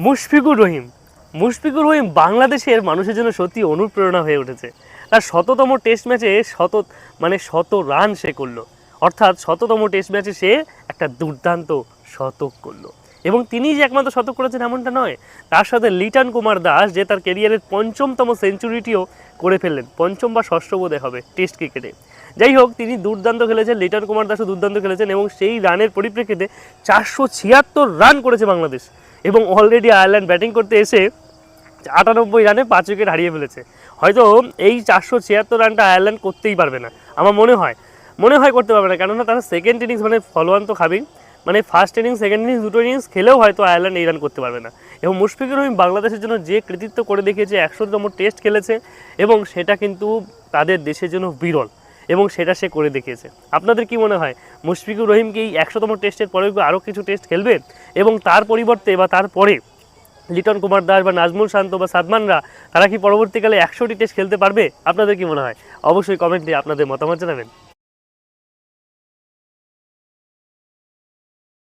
মুশফিকুর রহিম। মুশফিকুর রহিম বাংলাদেশের মানুষের জন্য সত্যি অনুপ্রেরণা হয়ে উঠেছে। তার শততম টেস্ট ম্যাচে শত রান সে করলো, অর্থাৎ শততম টেস্ট ম্যাচে সে একটা দুর্দান্ত শতক করলো। এবং তিনিই যে একমাত্র শতক করেছেন এমনটা নয়, তার সাথে লিটন কুমার দাস যে তার ক্যারিয়ারের পঞ্চমতম সেঞ্চুরিটিও করে ফেললেন, পঞ্চম বা ষষ্ঠ বোধে হবে টেস্ট ক্রিকেটে। যাই হোক, তিনি দুর্দান্ত খেলেছেন, লিটন কুমার দাসও দুর্দান্ত খেলেছেন এবং সেই রানের পরিপ্রেক্ষিতে 476 রান করেছে বাংলাদেশ। এবং অলরেডি আয়ারল্যান্ড ব্যাটিং করতে এসে 98 রানে 5 উইকেট হারিয়ে ফেলেছে। হয়তো এই 476 রানটা আয়ারল্যান্ড করতেই পারবে না, আমার মনে হয় করতে পারবে না, কেননা তারা সেকেন্ড ইনিংস মানে ফলোয়ান তো খাবেই, মানে ফার্স্ট ইনিংস সেকেন্ড ইনিংস দুটো ইনিংস খেলেও হয়তো আয়ারল্যান্ড এই রান করতে পারবে না। এবং মুশফিকুর রহিম বাংলাদেশের জন্য যে কৃতিত্ব করে দেখিয়েছে, 100তম টেস্ট খেলেছে এবং সেটা কিন্তু তাদের দেশের জন্য বিরল, এবং সেটা সে করে দেখিয়েছে। আপনাদের কি মনে হয়, মুশফিকুর রহিম কি 100তম টেস্টের পরে আরও কিছু টেস্ট খেলবে, এবং তার পরিবর্তে বা তারপরে লিটন কুমার দাস বা নাজমুল শান্ত বা সাদমানরা তারা কি পরবর্তীকালে 100টি টেস্ট খেলতে পারবে? আপনাদের কি মনে হয়? অবশ্যই কমেন্টে আপনাদের মতামত জানাবেন।